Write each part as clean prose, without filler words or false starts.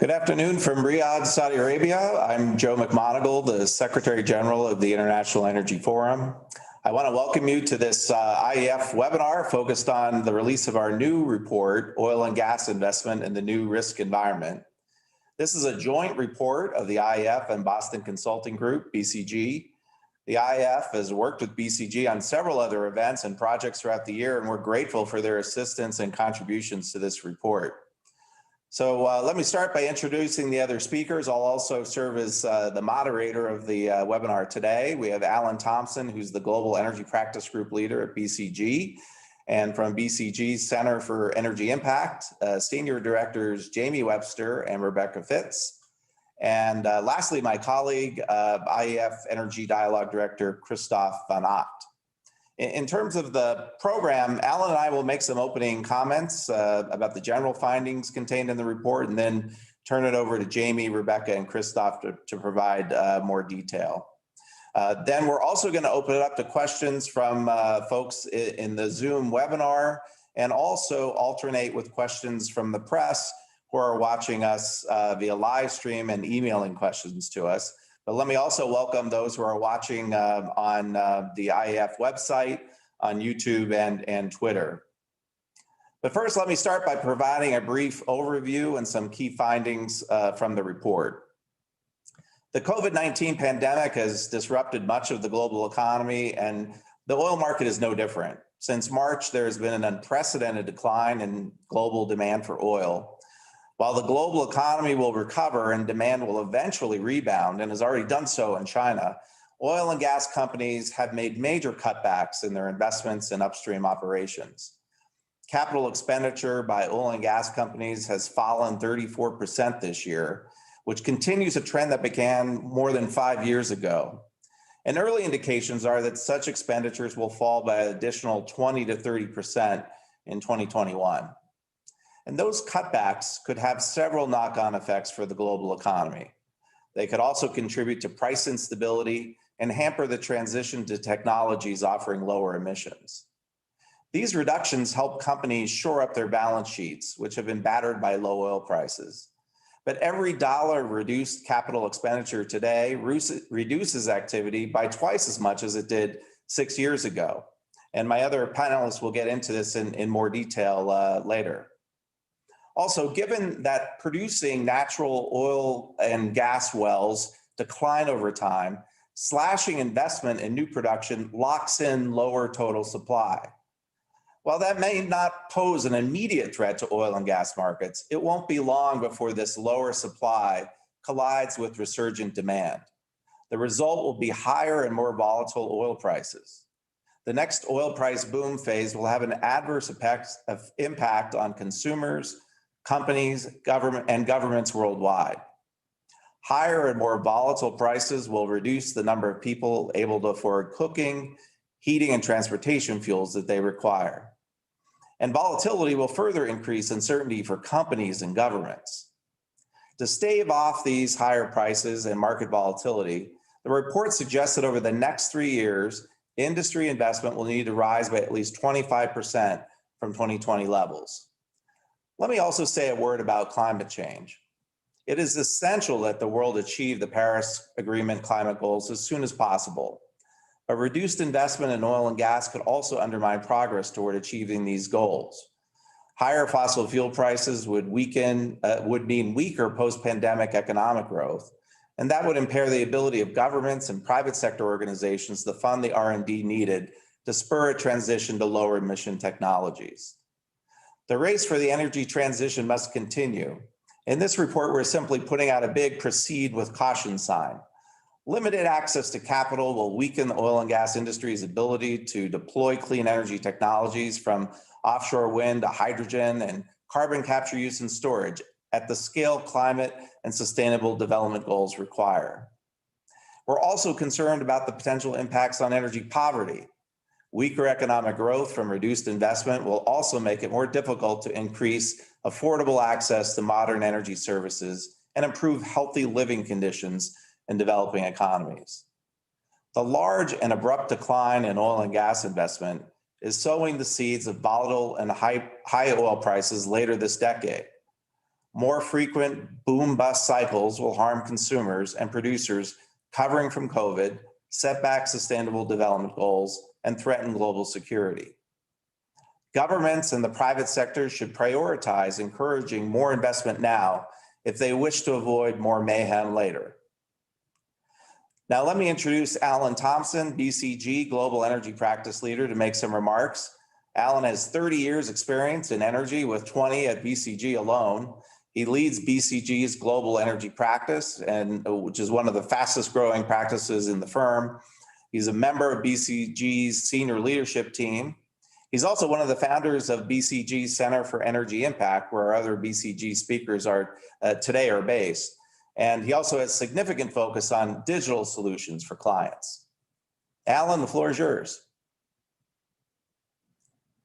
Good afternoon from Riyadh, Saudi Arabia. I'm Joe McMonigle, the Secretary General of the International Energy Forum. I want to welcome you to this IEF webinar focused on the release of our new report, Oil and Gas Investment in the New Risk Environment. This is a joint report of the IEF and Boston Consulting Group, BCG. The IEF has worked with BCG on several other events and projects throughout the year, and we're grateful for their assistance and contributions to this report. So let me start by introducing the other speakers. I'll also serve as the moderator of the webinar today. We have Alan Thomson, who's the Global Energy Practice Group Leader at BCG, and from BCG Center for Energy Impact, Senior Directors Jamie Webster and Rebecca Fitz. And lastly, my colleague, IEF Energy Dialogue Director Christof. In terms of the program, Alan and I will make some opening comments about the general findings contained in the report, and then turn it over to Jamie, Rebecca, and Christof to provide more detail. Then we're also going to open it up to questions from folks in the Zoom webinar, and also alternate with questions from the press who are watching us via live stream and emailing questions to us. But let me also welcome those who are watching on the IEF website, on YouTube and Twitter. But first, let me start by providing a brief overview and some key findings from the report. The COVID-19 pandemic has disrupted much of the global economy, and the oil market is no different. Since March, there has been an unprecedented decline in global demand for oil. While the global economy will recover and demand will eventually rebound, and has already done so in China, oil and gas companies have made major cutbacks in their investments in upstream operations. Capital expenditure by oil and gas companies has fallen 34% this year, which continues a trend that began more than 5 years ago. And early indications are that such expenditures will fall by an additional 20 to 30% in 2021. And those cutbacks could have several knock-on effects for the global economy. They could also contribute to price instability and hamper the transition to technologies offering lower emissions. These reductions help companies shore up their balance sheets, which have been battered by low oil prices. But every dollar reduced capital expenditure today reduces activity by twice as much as it did 6 years ago. And my other panelists will get into this in more detail later. Also, given that producing natural oil and gas wells decline over time, slashing investment in new production locks in lower total supply. While that may not pose an immediate threat to oil and gas markets, it won't be long before this lower supply collides with resurgent demand. The result will be higher and more volatile oil prices. The next oil price boom phase will have an adverse impact on consumers, companies, governments worldwide. Higher and more volatile prices will reduce the number of people able to afford cooking, heating, and transportation fuels that they require. And volatility will further increase uncertainty for companies and governments. To stave off these higher prices and market volatility, the report suggests that over the next 3 years, industry investment will need to rise by at least 25% from 2020 levels. Let me also say a word about climate change. It is essential that the world achieve the Paris Agreement climate goals as soon as possible. But reduced investment in oil and gas could also undermine progress toward achieving these goals. Higher fossil fuel prices would mean weaker post-pandemic economic growth, and that would impair the ability of governments and private sector organizations to fund the R&D needed to spur a transition to lower emission technologies. The race for the energy transition must continue. In this report, we're simply putting out a big proceed with caution sign. Limited access to capital will weaken the oil and gas industry's ability to deploy clean energy technologies from offshore wind to hydrogen and carbon capture use and storage at the scale climate and sustainable development goals require. We're also concerned about the potential impacts on energy poverty. Weaker economic growth from reduced investment will also make it more difficult to increase affordable access to modern energy services and improve healthy living conditions in developing economies. The large and abrupt decline in oil and gas investment is sowing the seeds of volatile and high oil prices later this decade. more frequent boom-bust cycles will harm consumers and producers recovering from COVID, set back sustainable development goals, and threaten global security. Governments and the private sector should prioritize encouraging more investment now if they wish to avoid more mayhem later. Now let me introduce Alan Thomson, BCG Global Energy Practice Leader, to make some remarks. Alan has 30 years experience in energy with 20 at BCG alone. He leads BCG's global energy practice, which is one of the fastest growing practices in the firm. He's a member of BCG's senior leadership team. He's also one of the founders of BCG Center for Energy Impact, where our other BCG speakers today are based. And he also has significant focus on digital solutions for clients. Alan, the floor is yours.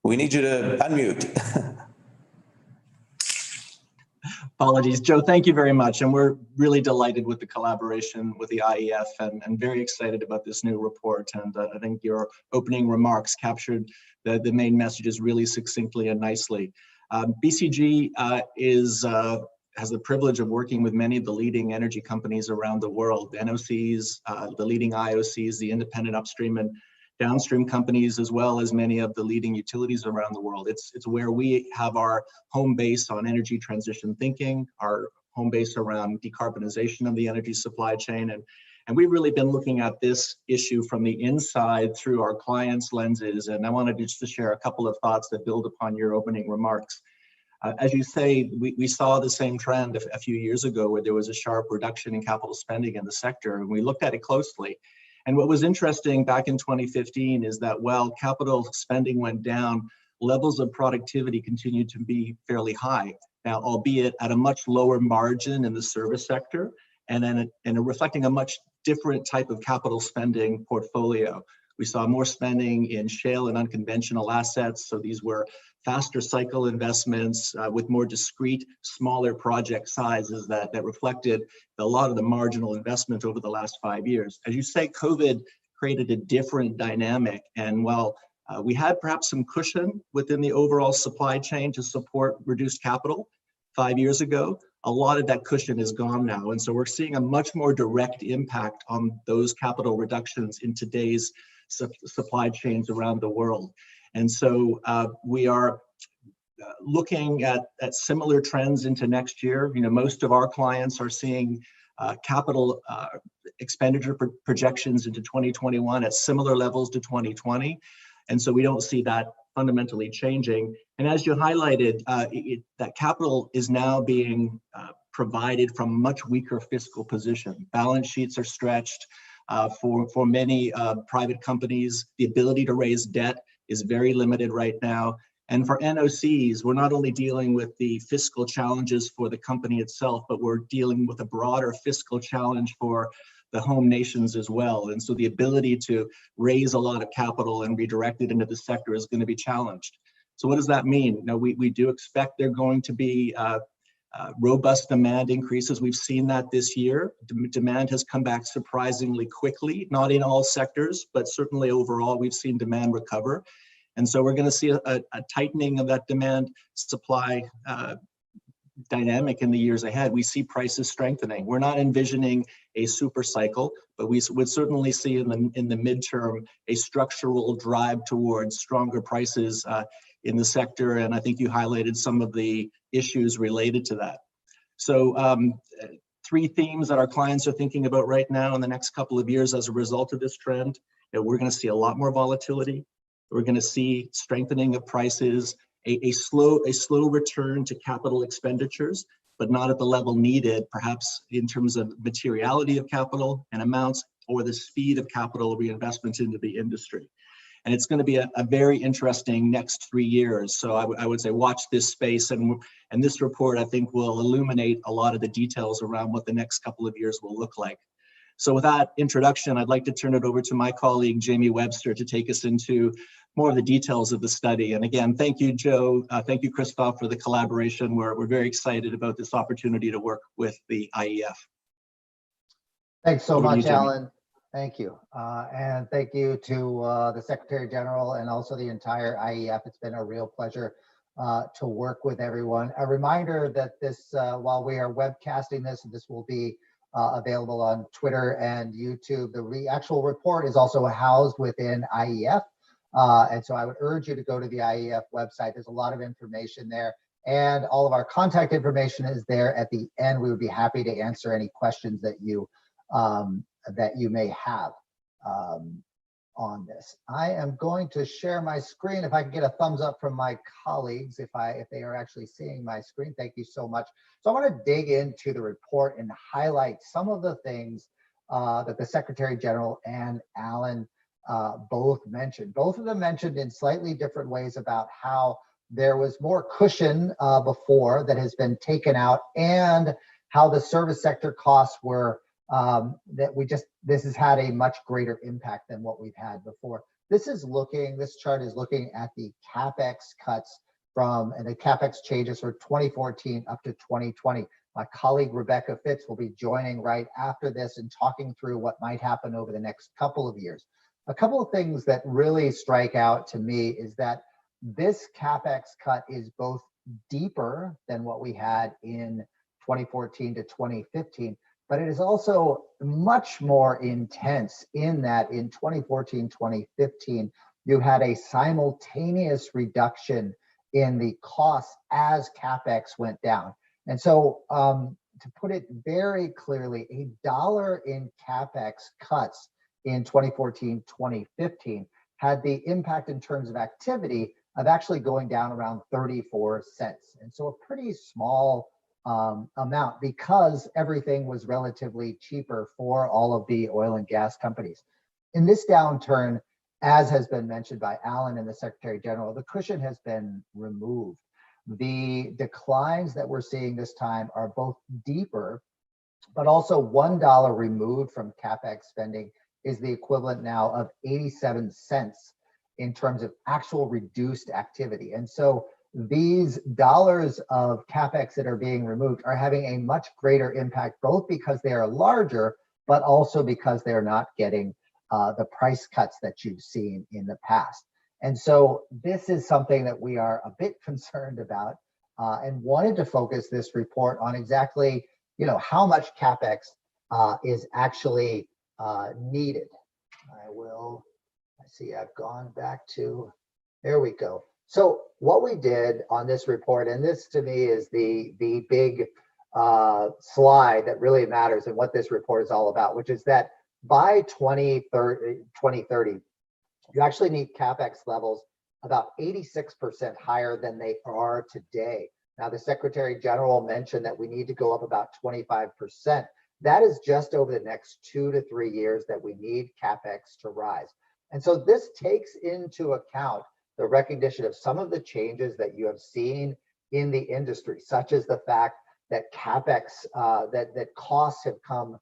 We need you to unmute. Apologies, Joe, thank you very much. And we're really delighted with the collaboration with the IEF and very excited about this new report. And I think your opening remarks captured the main messages really succinctly and nicely. BCG has the privilege of working with many of the leading energy companies around the world, the NOCs, the leading IOCs, the independent upstream and downstream companies, as well as many of the leading utilities around the world. It's where we have our home base on energy transition thinking, our home base around decarbonization of the energy supply chain. And we've really been looking at this issue from the inside through our clients' lenses. And I wanted just to share a couple of thoughts that build upon your opening remarks. As you say, we saw the same trend a few years ago where there was a sharp reduction in capital spending in the sector, and we looked at it closely. And what was interesting back in 2015 is that while capital spending went down, levels of productivity continued to be fairly high. Now, albeit at a much lower margin in the service sector, and reflecting a much different type of capital spending portfolio. We saw more spending in shale and unconventional assets. So these were faster cycle investments with more discrete, smaller project sizes that reflected a lot of the marginal investment over the last 5 years. As you say, COVID created a different dynamic. And while we had perhaps some cushion within the overall supply chain to support reduced capital 5 years ago, a lot of that cushion is gone now. And so we're seeing a much more direct impact on those capital reductions in today's supply chains around the world. And so we are looking at similar trends into next year. You know, most of our clients are seeing capital expenditure projections into 2021 at similar levels to 2020. And so we don't see that fundamentally changing. And as you highlighted, that capital is now being provided from a much weaker fiscal position. Balance sheets are stretched for many private companies. The ability to raise debt is very limited right now. And for NOCs, we're not only dealing with the fiscal challenges for the company itself, but we're dealing with a broader fiscal challenge for the home nations as well. And so the ability to raise a lot of capital and redirect it into the sector is going to be challenged. So what does that mean? Now, we do expect there going to be robust demand increases. We've seen that this year. Demand has come back surprisingly quickly, not in all sectors, but certainly overall, we've seen demand recover. And so we're going to see a tightening of that demand supply dynamic in the years ahead. We see prices strengthening. We're not envisioning a super cycle, but we would certainly see in the midterm a structural drive towards stronger prices in the sector. And I think you highlighted some of the issues related to that. So three themes that our clients are thinking about right now in the next couple of years as a result of this trend. You know, we're going to see a lot more volatility. We're going to see strengthening of prices, a slow return to capital expenditures, but not at the level needed, perhaps in terms of materiality of capital and amounts or the speed of capital reinvestment into the industry. And it's going to be a very interesting next 3 years. So I would say watch this space, and this report, I think, will illuminate a lot of the details around what the next couple of years will look like. So with that introduction, I'd like to turn it over to my colleague, Jamie Webster, to take us into more of the details of the study. And again, thank you, Joe. Thank you, Christof, for the collaboration. We're very excited about this opportunity to work with the IEF. Thanks so much, Alan. Thank you. And thank you to the Secretary General and also the entire IEF. It's been a real pleasure to work with everyone. A reminder that this, while we are webcasting this, this will be available on Twitter and YouTube. The actual report is also housed within IEF. And so I would urge you to go to the IEF website. There's a lot of information there. And all of our contact information is there at the end. We would be happy to answer any questions that you may have on this. I am going to share my screen. If I could get a thumbs up from my colleagues, if they are actually seeing my screen, thank you so much. So I want to dig into the report and highlight some of the things that the Secretary General and Alan both mentioned. Both of them mentioned in slightly different ways about how there was more cushion before that has been taken out, and how the service sector costs were this has had a much greater impact than what we've had before. This chart is looking at the capex cuts and the capex changes for 2014 up to 2020. My colleague Rebecca Fitz will be joining right after this and talking through what might happen over the next couple of years. A couple of things that really strike out to me is that this capex cut is both deeper than what we had in 2014 to 2015, but it is also much more intense in that in 2014, 2015, you had a simultaneous reduction in the costs as capex went down. And so to put it very clearly, $1 in capex cuts in 2014, 2015 had the impact in terms of activity of actually going down around 34 cents. And so a pretty small amount, because everything was relatively cheaper for all of the oil and gas companies. In this downturn, as has been mentioned by Alan and the Secretary General, the cushion has been removed. The declines that we're seeing this time are both deeper, but also $1 removed from capex spending is the equivalent now of 87 cents in terms of actual reduced activity. And so these dollars of capex that are being removed are having a much greater impact, both because they are larger, but also because they're not getting the price cuts that you've seen in the past. And so this is something that we are a bit concerned about and wanted to focus this report on exactly, how much capex is actually needed. I see I've gone back to, there we go. So what we did on this report, and this to me is the big slide that really matters and what this report is all about, which is that by 2030, you actually need capex levels about 86% higher than they are today. Now, the Secretary General mentioned that we need to go up about 25%. That is just over the next 2 to 3 years that we need capex to rise. And so this takes into account the recognition of some of the changes that you have seen in the industry, such as the fact that capex, that costs have come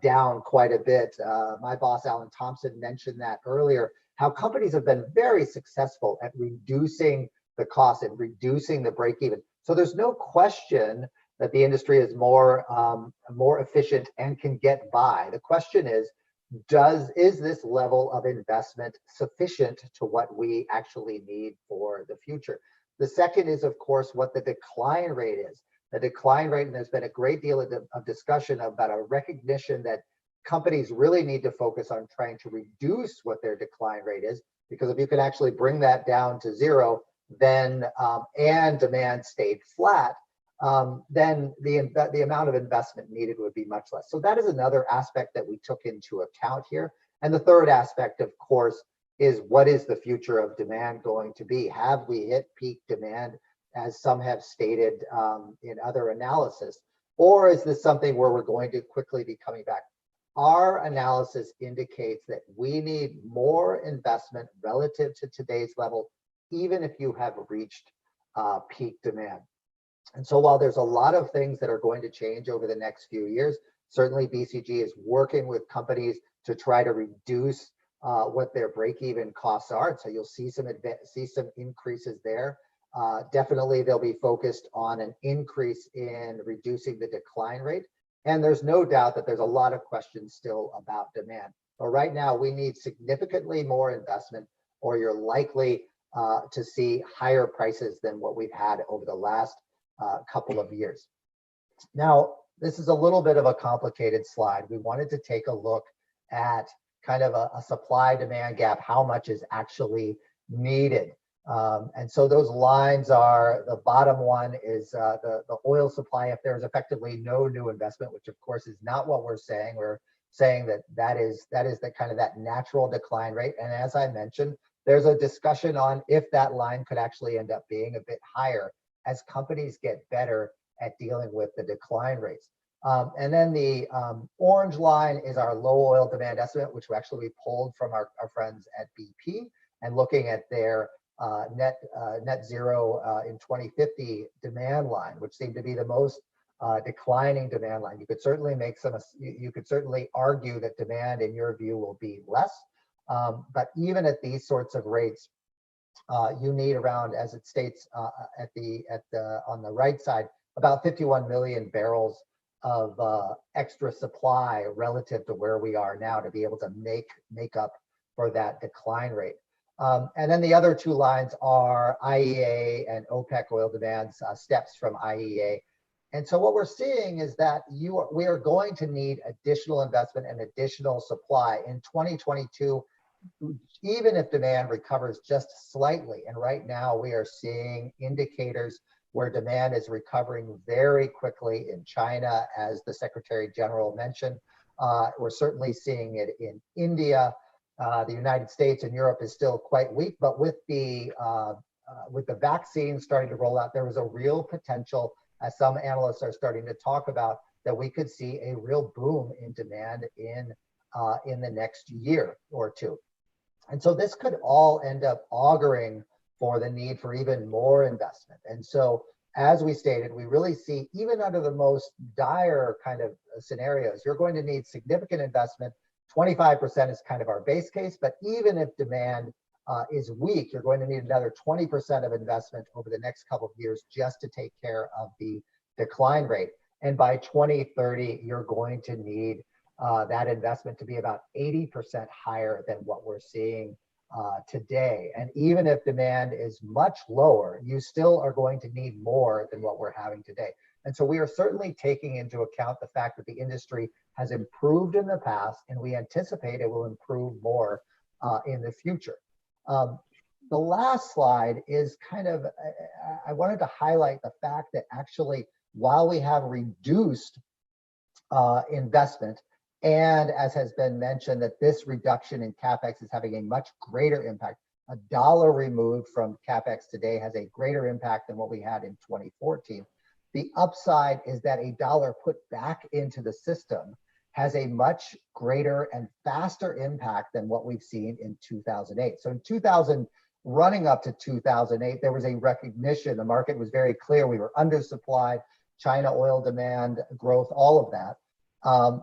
down quite a bit. My boss, Alan Thomson, mentioned that earlier, how companies have been very successful at reducing the cost and reducing the break even. So there's no question that the industry is more efficient and can get by. The question is this level of investment sufficient to what we actually need for the future? The second is, of course, what the decline rate is. The decline rate, and there's been a great deal of discussion about a recognition that companies really need to focus on trying to reduce what their decline rate is, because if you can actually bring that down to zero, then and demand stayed flat, then the amount of investment needed would be much less. So that is another aspect that we took into account here. And the third aspect, of course, is what is the future of demand going to be? Have we hit peak demand, as some have stated in other analysis? Or is this something where we're going to quickly be coming back? Our analysis indicates that we need more investment relative to today's level, even if you have reached peak demand. And so while there's a lot of things that are going to change over the next few years, certainly BCG is working with companies to try to reduce what their break-even costs are. And so you'll see some increases there. Definitely they'll be focused on an increase in reducing the decline rate. And there's no doubt that there's a lot of questions still about demand. But right now we need significantly more investment, or you're likely to see higher prices than what we've had over the last couple of years. Now, this is a little bit of a complicated slide. We wanted to take a look at kind of a supply-demand gap, how much is actually needed. And so those lines are, the bottom one is the oil supply. If there's effectively no new investment, which of course is not what we're saying. We're saying that is the kind of that natural decline rate. And as I mentioned, there's a discussion on if that line could actually end up being a bit higher as companies get better at dealing with the decline rates. And then the orange line is our low oil demand estimate, which we actually pulled from our friends at BP, and looking at their net zero in 2050 demand line, which seemed to be the most declining demand line. You could certainly you could certainly argue that demand, in your view, will be less. But even at these sorts of rates, you need around, as it states on the right side, about 51 million barrels of extra supply relative to where we are now to be able to make up for that decline rate. And then the other two lines are IEA and OPEC oil demands, steps from IEA. And so what we're seeing is that we are going to need additional investment and additional supply in 2022, even if demand recovers just slightly. And right now we are seeing indicators where demand is recovering very quickly in China, as the Secretary General mentioned. We're certainly seeing it in India. The United States and Europe is still quite weak, but with the vaccine starting to roll out, there was a real potential, as some analysts are starting to talk about, that we could see a real boom in demand in the next year or two. And so this could all end up auguring for the need for even more investment. And so, as we stated, we really see, even under the most dire kind of scenarios, you're going to need significant investment. 25% is kind of our base case, but even if demand is weak, you're going to need another 20% of investment over the next couple of years just to take care of the decline rate. And by 2030, you're going to need that investment to be about 80% higher than what we're seeing today. And even if demand is much lower, you still are going to need more than what we're having today. And so we are certainly taking into account the fact that the industry has improved in the past, and we anticipate it will improve more in the future. The last slide is kind of, I wanted to highlight the fact that actually, while we have reduced investment, and as has been mentioned, that this reduction in capex is having a much greater impact. A dollar removed from capex today has a greater impact than what we had in 2014. The upside is that a dollar put back into the system has a much greater and faster impact than what we've seen in 2008. So in running up to 2008, there was a recognition, the market was very clear, we were undersupplied, China oil demand growth, all of that.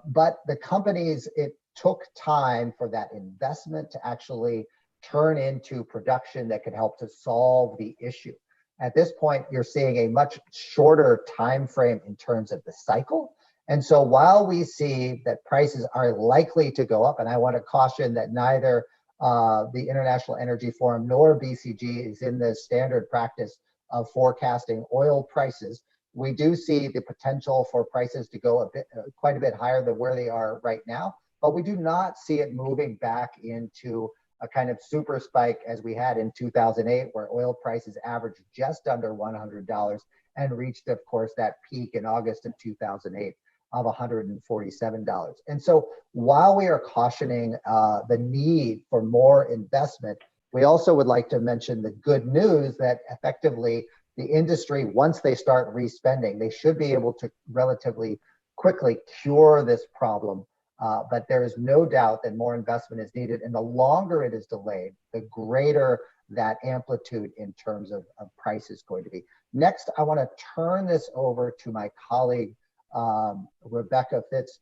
But the companies, it took time for that investment to actually turn into production that could help to solve the issue. At this point, you're seeing a much shorter time frame in terms of the cycle. And so while we see that prices are likely to go up, and I want to caution that neither the International Energy Forum nor BCG is in the standard practice of forecasting oil prices, we do see the potential for prices to go quite a bit higher than where they are right now, but we do not see it moving back into a kind of super spike as we had in 2008, where oil prices averaged just under $100 and reached, of course, that peak in August of 2008 of $147. And so while we are cautioning the need for more investment, we also would like to mention the good news that effectively the industry, once they start respending, they should be able to relatively quickly cure this problem. But there is no doubt that more investment is needed. And the longer it is delayed, the greater that amplitude in terms of price is going to be. Next, I want to turn this over to my colleague, Rebecca Fitz.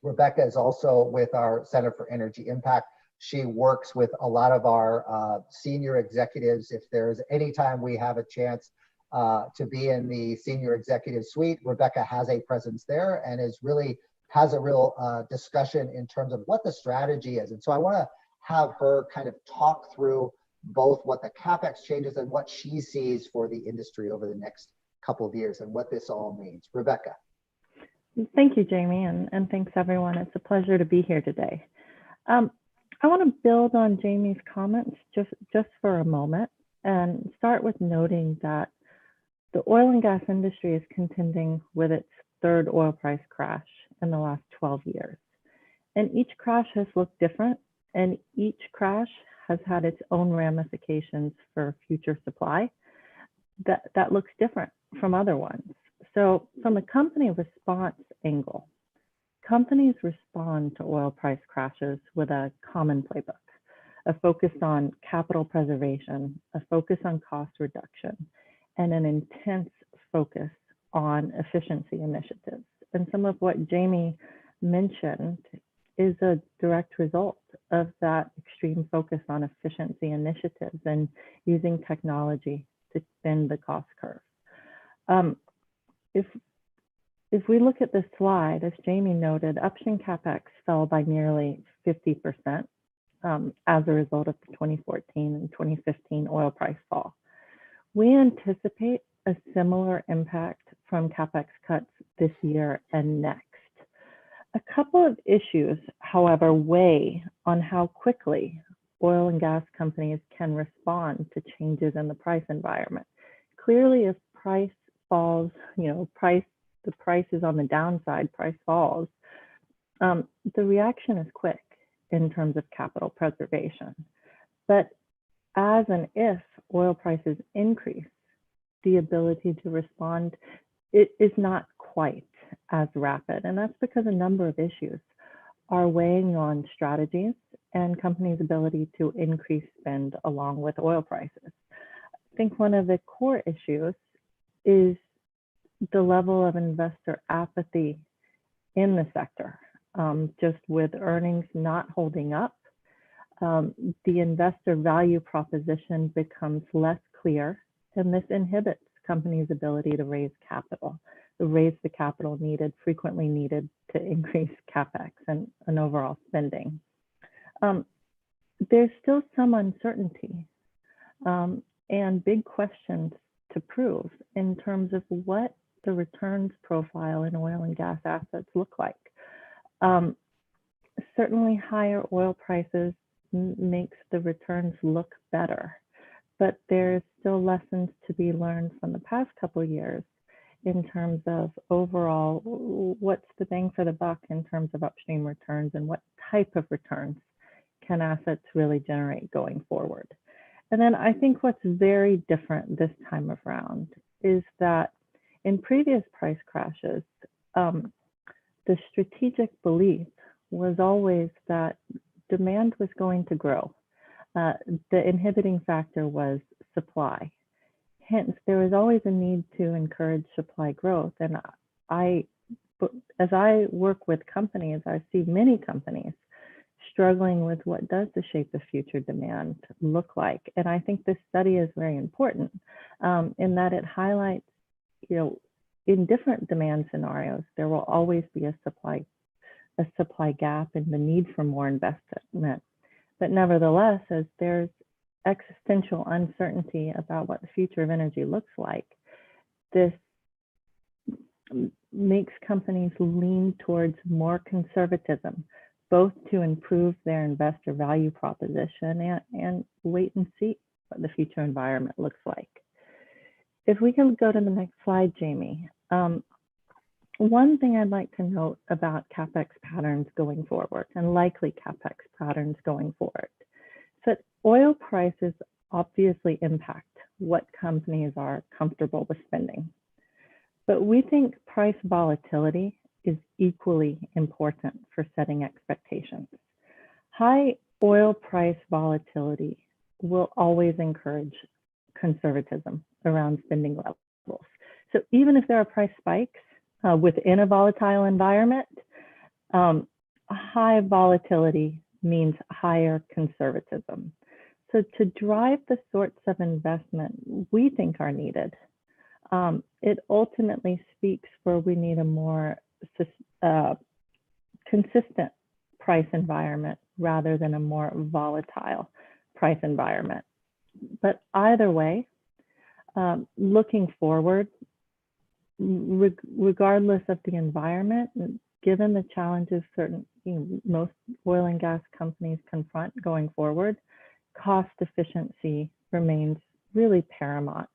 Rebecca is also with our Center for Energy Impact. She works with a lot of our senior executives. If there's any time we have a chance to be in the senior executive suite, Rebecca has a presence there and has a real discussion in terms of what the strategy is. And so I want to have her kind of talk through both what the capex changes and what she sees for the industry over the next couple of years and what this all means. Rebecca. Thank you, Jamie, and thanks everyone. It's a pleasure to be here today. I want to build on Jamie's comments just for a moment and start with noting that the oil and gas industry is contending with its third oil price crash in the last 12 years. And each crash has looked different, and each crash has had its own ramifications for future supply that looks different from other ones. So from a company response angle, companies respond to oil price crashes with a common playbook, a focus on capital preservation, a focus on cost reduction, and an intense focus on efficiency initiatives. And some of what Jamie mentioned is a direct result of that extreme focus on efficiency initiatives and using technology to bend the cost curve. If we look at this slide, as Jamie noted, upstream capex fell by nearly 50% as a result of the 2014 and 2015 oil price fall. We anticipate a similar impact from capex cuts this year and next. A couple of issues, however, weigh on how quickly oil and gas companies can respond to changes in the price environment. Clearly, if price falls, the price is on the downside, price falls, the reaction is quick in terms of capital preservation. But as and if oil prices increase, the ability to respond is not quite as rapid. And that's because a number of issues are weighing on strategies and companies' ability to increase spend along with oil prices. I think one of the core issues is the level of investor apathy in the sector. Just with earnings not holding up, the investor value proposition becomes less clear, and this inhibits companies' ability to raise capital, the capital frequently needed to increase capex and overall spending. There's still some uncertainty and big questions to prove in terms of what the returns profile in oil and gas assets look like. Certainly higher oil prices makes the returns look better, but there's still lessons to be learned from the past couple of years in terms of overall, what's the bang for the buck in terms of upstream returns and what type of returns can assets really generate going forward. And then I think what's very different this time around is that in previous price crashes, the strategic belief was always that demand was going to grow. The inhibiting factor was supply. Hence, there was always a need to encourage supply growth. And as I work with companies, I see many companies struggling with what does the shape of future demand look like. And I think this study is very important in that it highlights, in different demand scenarios, there will always be a supply gap and the need for more investment. But nevertheless, as there's existential uncertainty about what the future of energy looks like, this makes companies lean towards more conservatism, both to improve their investor value proposition and wait and see what the future environment looks like. If we can go to the next slide, Jamie. One thing I'd like to note about capex patterns going forward and likely capex patterns going forward is that oil prices obviously impact what companies are comfortable with spending. But we think price volatility is equally important for setting expectations. High oil price volatility will always encourage conservatism around spending levels. So even if there are price spikes within a volatile environment, high volatility means higher conservatism. So to drive the sorts of investment we think are needed, it ultimately speaks for we need a more consistent price environment rather than a more volatile price environment. But either way, looking forward, regardless of the environment, given the challenges most oil and gas companies confront going forward, cost efficiency remains really paramount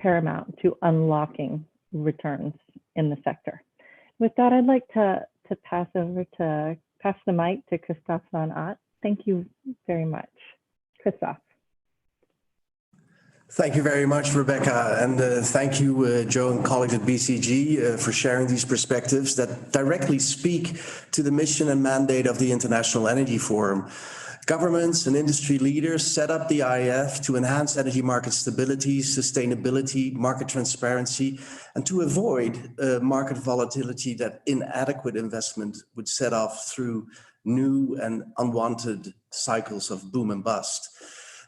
to unlocking returns in the sector. With that, I'd like to pass the mic to Christof van Aert. Thank you very much. Christof. Thank you very much, Rebecca, and thank you, Joe and colleagues at BCG, for sharing these perspectives that directly speak to the mission and mandate of the International Energy Forum. Governments and industry leaders set up the IEF to enhance energy market stability, sustainability, market transparency, and to avoid market volatility that inadequate investment would set off through new and unwanted cycles of boom and bust.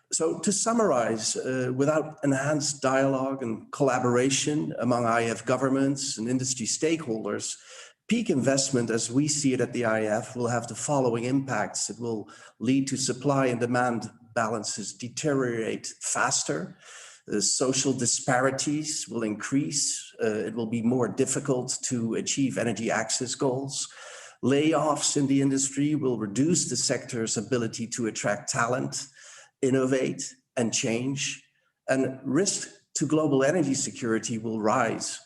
So to summarize, without enhanced dialogue and collaboration among IEF governments and industry stakeholders, peak investment as we see it at the IEF will have the following impacts. It will lead to supply and demand balances deteriorate faster. The social disparities will increase. It will be more difficult to achieve energy access goals. Layoffs in the industry will reduce the sector's ability to attract talent, innovate and change, and risk to global energy security will rise.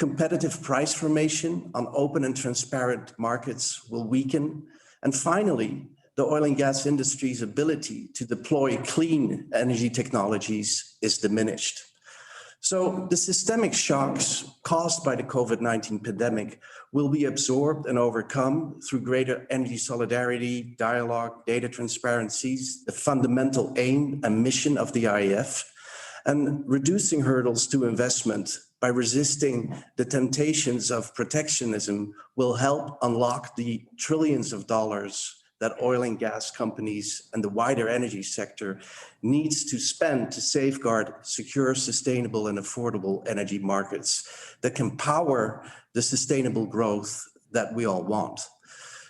Competitive price formation on open and transparent markets will weaken. And finally, the oil and gas industry's ability to deploy clean energy technologies is diminished. So the systemic shocks caused by the COVID-19 pandemic will be absorbed and overcome through greater energy solidarity, dialogue, data transparencies, the fundamental aim and mission of the IEF, and reducing hurdles to investment by resisting the temptations of protectionism will help unlock the trillions of dollars that oil and gas companies and the wider energy sector needs to spend to safeguard secure, sustainable, and affordable energy markets that can power the sustainable growth that we all want.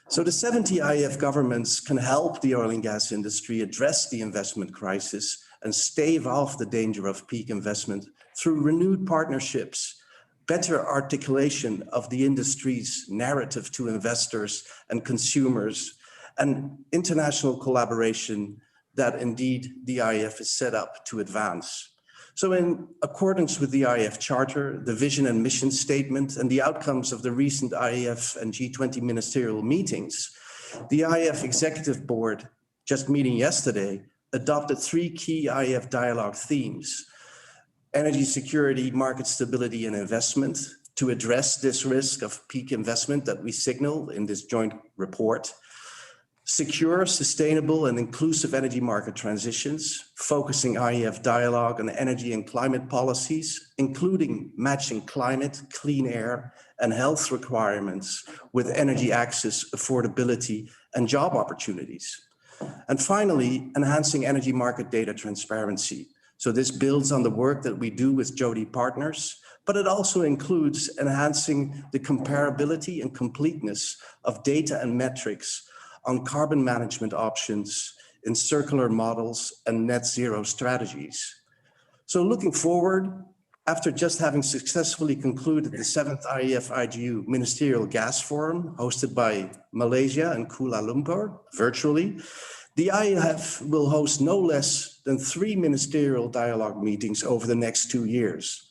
So the 70 IEF governments can help the oil and gas industry address the investment crisis and stave off the danger of peak investment through renewed partnerships, better articulation of the industry's narrative to investors and consumers, and international collaboration that indeed the IEF is set up to advance. So in accordance with the IEF Charter, the vision and mission statement, and the outcomes of the recent IEF and G20 ministerial meetings, the IEF Executive Board, just meeting yesterday, adopted 3 key IEF dialogue themes: energy security, market stability, and investment, to address this risk of peak investment that we signal in this joint report. Secure, sustainable, and inclusive energy market transitions, focusing IEF dialogue on energy and climate policies, including matching climate, clean air, and health requirements with energy access, affordability, and job opportunities. And finally, enhancing energy market data transparency. So this builds on the work that we do with Jody Partners, but it also includes enhancing the comparability and completeness of data and metrics on carbon management options in circular models and net zero strategies. So looking forward, after just having successfully concluded the 7th IEF-IGU Ministerial Gas Forum hosted by Malaysia and Kuala Lumpur virtually, the IEF will host no less than 3 ministerial dialogue meetings over the next 2 years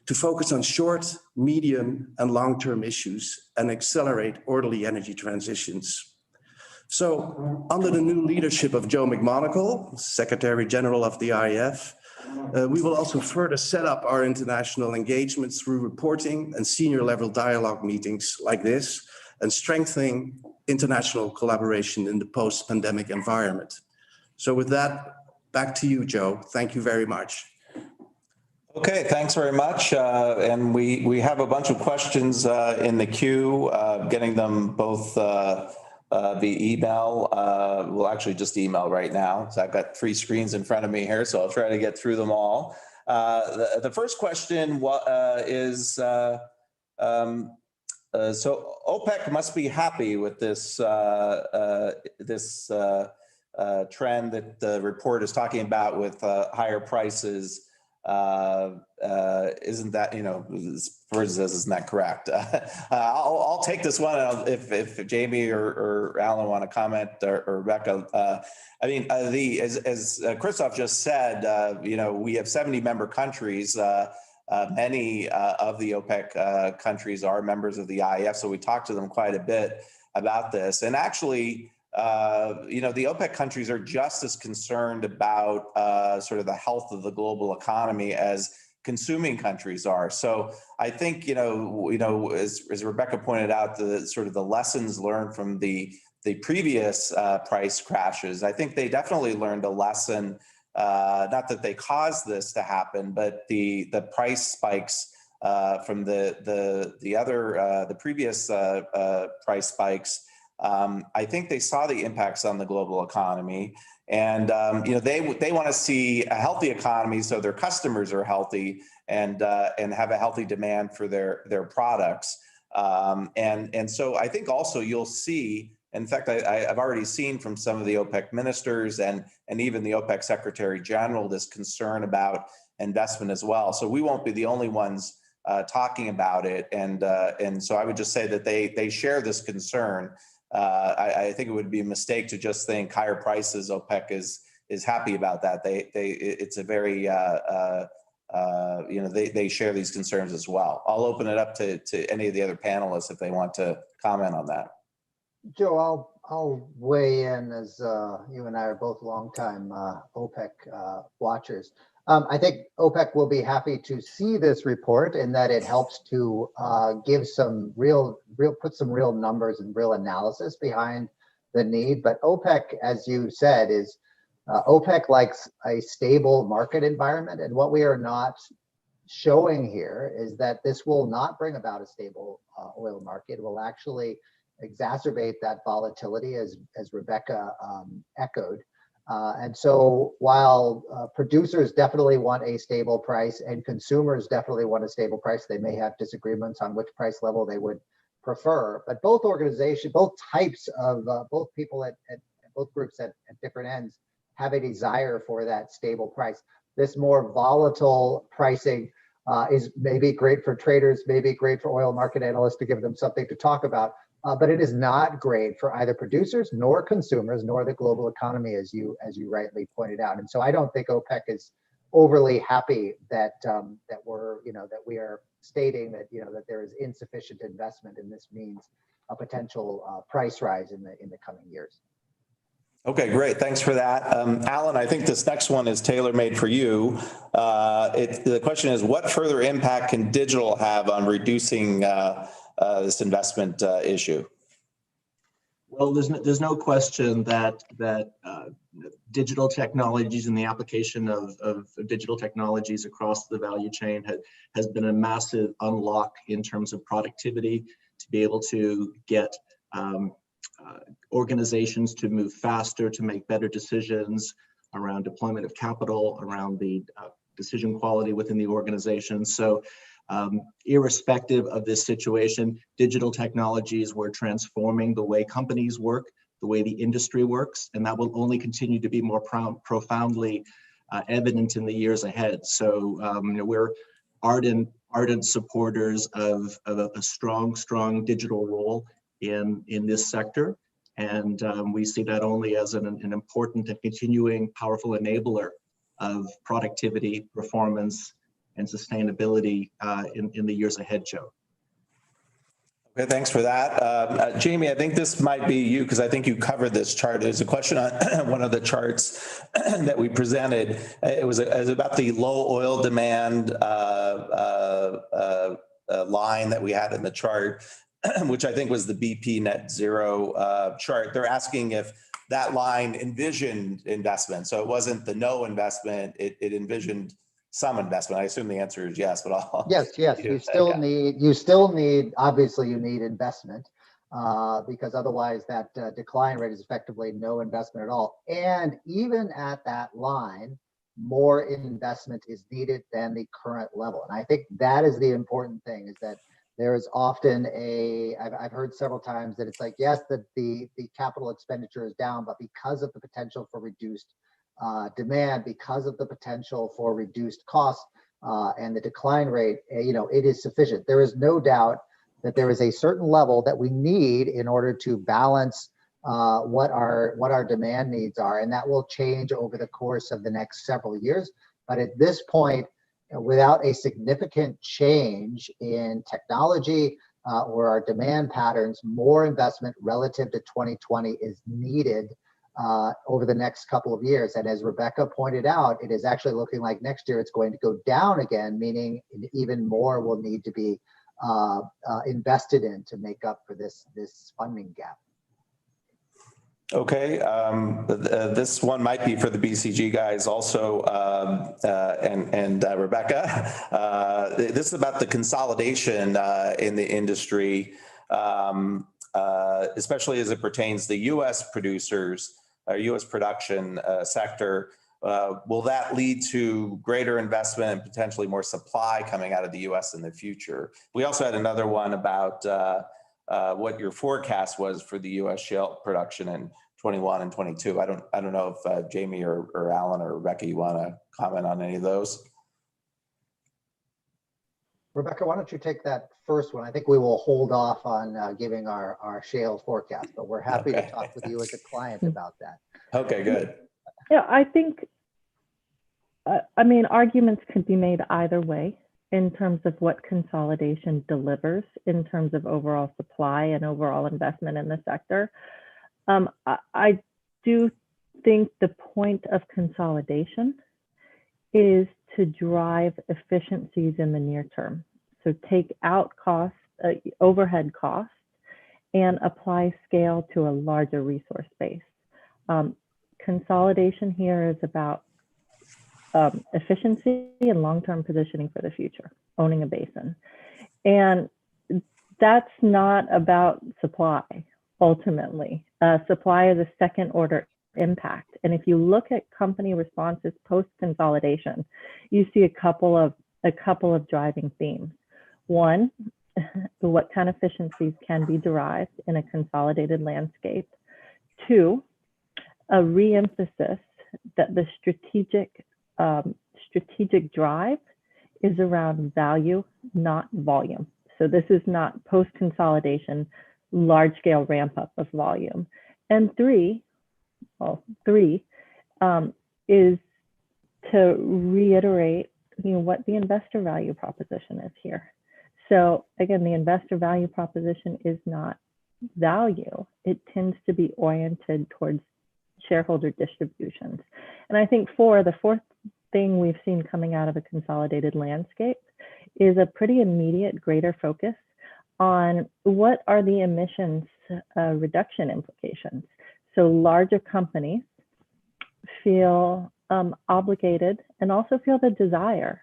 to focus on short, medium, and long-term issues and accelerate orderly energy transitions. So under the new leadership of Joe McMonigle, Secretary General of the IEF, we will also further set up our international engagements through reporting and senior level dialogue meetings like this, and strengthening international collaboration in the post-pandemic environment. So with that, back to you, Joe. Thank you very much. Okay, thanks very much. And we have a bunch of questions in the queue, getting them both via email. We'll actually just email right now. So I've got 3 screens in front of me here, so I'll try to get through them all. The first question is, so OPEC must be happy with this trend that the report is talking about with higher prices, isn't that, Spurs says isn't that correct? I'll take this one, and if Jamie or Alan want to comment, or Rebecca. As Christof just said, we have 70 member countries. Many of the OPEC countries are members of the IEF, so we talked to them quite a bit about this. And actually, the OPEC countries are just as concerned about sort of the health of the global economy as consuming countries are. So I think, as Rebecca pointed out, the sort of the lessons learned from the previous price crashes, I think they definitely learned a lesson. Not that they caused this to happen, but the price spikes from the previous price spikes. I think they saw the impacts on the global economy, and they want to see a healthy economy so their customers are healthy and have a healthy demand for their products. And so I think also you'll see. In fact, I've already seen from some of the OPEC ministers and even the OPEC Secretary General this concern about investment as well. So we won't be the only ones talking about it, and so I would just say that they share this concern. I think it would be a mistake to just think higher prices. OPEC is happy about that. It's a very they share these concerns as well. I'll open it up to any of the other panelists if they want to comment on that. Joe, I'll weigh in, as you and I are both longtime OPEC watchers. I think OPEC will be happy to see this report, in that it helps to give some put some real numbers and real analysis behind the need. But OPEC, as you said, is OPEC likes a stable market environment, and what we are not showing here is that this will not bring about a stable oil market. It will actually exacerbate that volatility, as Rebecca echoed. And so while producers definitely want a stable price and consumers definitely want a stable price, they may have disagreements on which price level they would prefer. But both organizations, both types of, both people at both groups at different ends have a desire for that stable price. This more volatile pricing is maybe great for traders, maybe great for oil market analysts to give them something to talk about. But it is not great for either producers nor consumers nor the global economy, as you rightly pointed out. And so I don't think OPEC is overly happy that that we are stating that that there is insufficient investment, and this means a potential price rise in the coming years. Okay, great. Thanks for that. Alan, I think this next one is tailor-made for you. The question is, what further impact can digital have on reducing this investment issue? Well, there's no question that digital technologies and the application of digital technologies across the value chain has been a massive unlock in terms of productivity, to be able to get organizations to move faster, to make better decisions around deployment of capital, around the decision quality within the organization. So irrespective of this situation, digital technologies were transforming the way companies work, the way the industry works, and that will only continue to be more profoundly evident in the years ahead. So we're ardent supporters of a strong digital role in this sector, and we see that only as an important and continuing powerful enabler of productivity, performance, and sustainability in the years ahead, Joe. Okay, thanks for that. Jamie, I think this might be you, because I think you covered this chart. There's a question on one of the charts that we presented. It was about the low oil demand line that we had in the chart, which I think was the BP net zero chart. They're asking if that line envisioned investment. So it wasn't the no investment, it envisioned some investment. I assume the answer is yes, but I'll. Yes. You still need, obviously you need investment because otherwise that decline rate is effectively no investment at all. And even at that line, more investment is needed than the current level. And I think that is the important thing, is that there is often I've heard several times that it's like, yes, the capital expenditure is down, but because of the potential for reduced demand, because of the potential for reduced costs and the decline rate, it is sufficient. There is no doubt that there is a certain level that we need in order to balance what our demand needs are, and that will change over the course of the next several years. But at this point, without a significant change in technology or our demand patterns, more investment relative to 2020 is needed over the next couple of years. And as Rebecca pointed out, it is actually looking like next year it's going to go down again, meaning even more will need to be invested in to make up for this funding gap. Okay, this one might be for the BCG guys also, and Rebecca. This is about the consolidation in the industry, especially as it pertains to U.S. producers, or U.S. production sector. Will that lead to greater investment and potentially more supply coming out of the U.S. in the future? We also had another one about what your forecast was for the U.S. shale production in 21 and 22. I don't know if Jamie or Alan or Rebecca, you want to comment on any of those? Rebecca, why don't you take that first one? I think we will hold off on giving our shale forecast, but we're happy to talk with you as a client about that. Okay, good. Yeah, I think, arguments could be made either way in terms of what consolidation delivers in terms of overall supply and overall investment in the sector. I do think the point of consolidation is to drive efficiencies in the near term. So take out costs, overhead costs, and apply scale to a larger resource base. Consolidation here is about efficiency and long-term positioning for the future, owning a basin. And that's not about supply, ultimately. Supply is a second order impact. And if you look at company responses post-consolidation, you see a couple of driving themes. One, what kind of efficiencies can be derived in a consolidated landscape? Two, a re-emphasis that the strategic drive is around value, not volume. So this is not post-consolidation, large-scale ramp-up of volume. And three is to reiterate, what the investor value proposition is here. So again, the investor value proposition is not value. It tends to be oriented towards shareholder distributions. And I think the fourth thing we've seen coming out of a consolidated landscape is a pretty immediate greater focus on what are the emissions reduction implications. So larger companies feel obligated and also feel the desire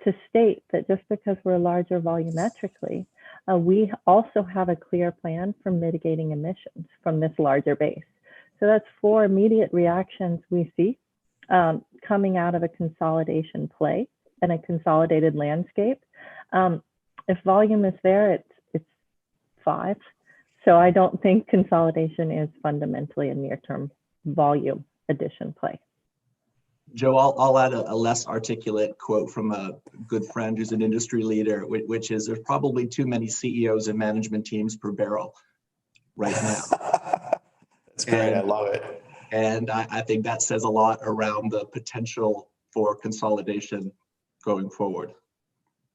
to state that just because we're larger volumetrically, we also have a clear plan for mitigating emissions from this larger base. So that's 4 immediate reactions we see coming out of a consolidation play and a consolidated landscape. If volume is there, it's 5. So I don't think consolidation is fundamentally a near-term volume addition play. Joe, I'll add a less articulate quote from a good friend who's an industry leader, which is there's probably too many CEOs and management teams per barrel right now. That's great. I love it. And I think that says a lot around the potential for consolidation going forward.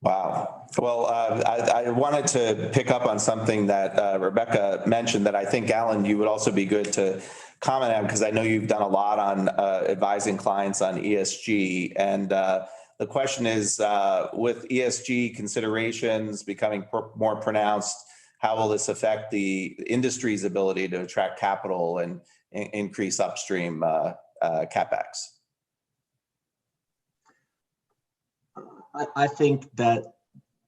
Wow. Well, I wanted to pick up on something that Rebecca mentioned that I think, Alan, you would also be good to comment on, because I know you've done a lot on advising clients on ESG. And the question is, with ESG considerations becoming more pronounced, how will this affect the industry's ability to attract capital and increase upstream capex? I think that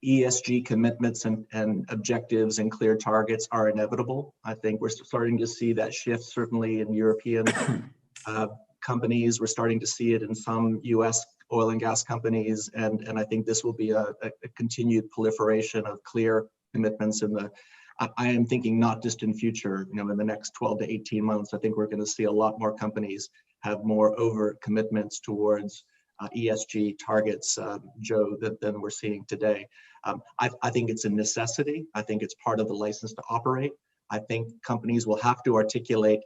ESG commitments and objectives and clear targets are inevitable. I think we're starting to see that shift, certainly in European companies. We're starting to see it in some US oil and gas companies. And I think this will be a continued proliferation of clear commitments in the, I am thinking not just in future, in the next 12 to 18 months, I think we're going to see a lot more companies have more overt commitments towards ESG targets, Joe, than we're seeing today. I think it's a necessity. I think it's part of the license to operate. I think companies will have to articulate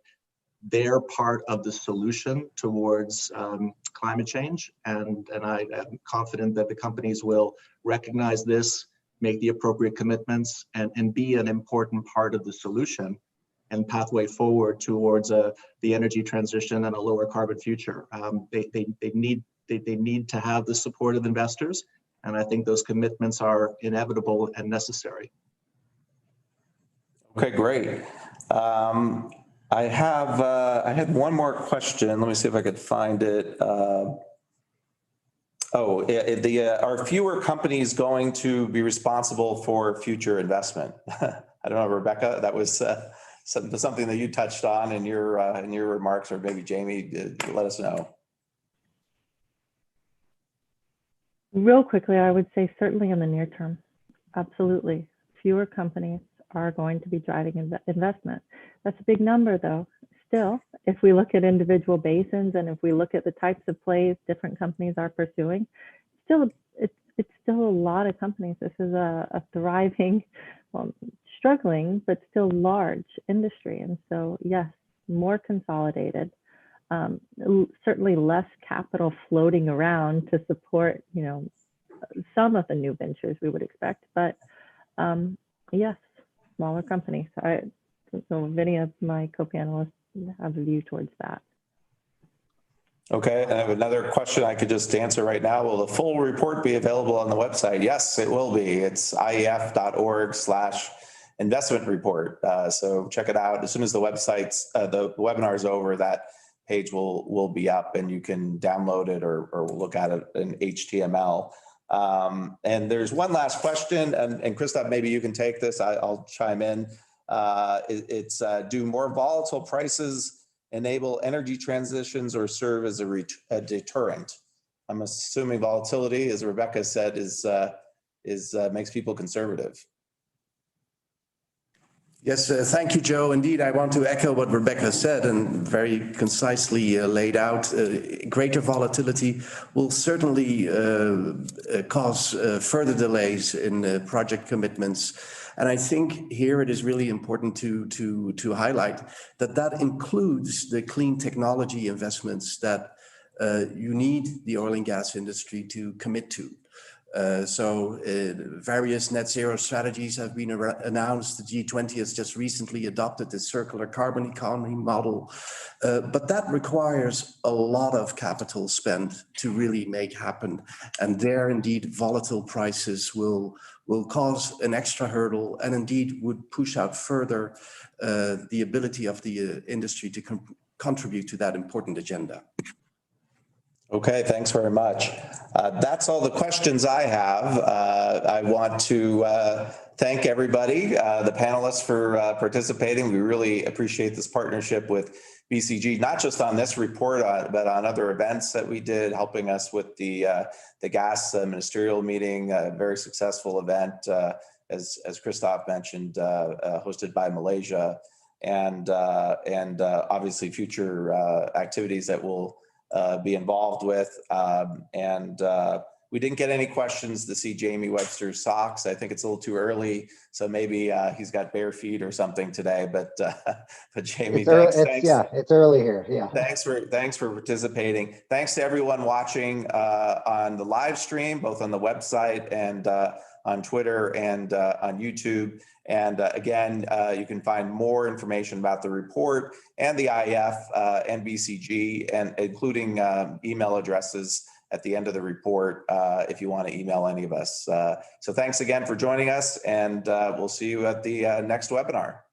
their part of the solution towards climate change. And I am confident that the companies will recognize this, make the appropriate commitments, and be an important part of the solution and pathway forward towards the energy transition and a lower carbon future. They need to have the support of investors. And I think those commitments are inevitable and necessary. Okay, great. I had one more question. Let me see if I could find it. Are fewer companies going to be responsible for future investment? I don't know, Rebecca, that was something that you touched on in your remarks, or maybe Jamie, let us know. Real quickly, I would say certainly in the near term, absolutely. Fewer companies are going to be driving investment. That's a big number though. Still, if we look at individual basins and if we look at the types of plays different companies are pursuing, it's still a lot of companies. This is a thriving, well, struggling, but still large industry. And so yes, more consolidated, certainly less capital floating around to support, some of the new ventures we would expect, but yes, smaller companies. So many of my co-panelists have a view towards that. Okay, and I have another question I could just answer right now. Will the full report be available on the website? Yes, it will be. It's ief.org/investment report. So check it out. As soon as the webinar is over, that page will be up and you can download it or look at it in HTML. And there's one last question, and Christof, maybe you can take this. I'll chime in. Do more volatile prices enable energy transitions or serve as a deterrent? I'm assuming volatility, as Rebecca said, makes people conservative. Yes, thank you, Joe. Indeed, I want to echo what Rebecca said and very concisely laid out. Greater volatility will certainly cause further delays in project commitments. And I think here it is really important to highlight that includes the clean technology investments that you need the oil and gas industry to commit to. Various net zero strategies have been announced. The G20 has just recently adopted the circular carbon economy model, but that requires a lot of capital spent to really make happen. And there indeed volatile prices will cause an extra hurdle and indeed would push out further the ability of the industry to contribute to that important agenda. Okay, thanks very much. That's all the questions I have. I want to thank everybody, the panelists, for participating. We really appreciate this partnership with BCG, not just on this report, but on other events that we did, helping us with the gas ministerial meeting, a very successful event, as Christof mentioned, hosted by Malaysia, and obviously future activities that we'll be involved with. We didn't get any questions to see Jamie Webster's socks. I think it's a little too early, so maybe he's got bare feet or something today. But Jamie, thanks. Yeah, it's early here. Yeah. Thanks for participating. Thanks to everyone watching on the live stream, both on the website and on Twitter and on YouTube. And again, you can find more information about the report and the IEF and BCG, and including email addresses at the end of the report if you want to email any of us. So thanks again for joining us, and we'll see you at the next webinar.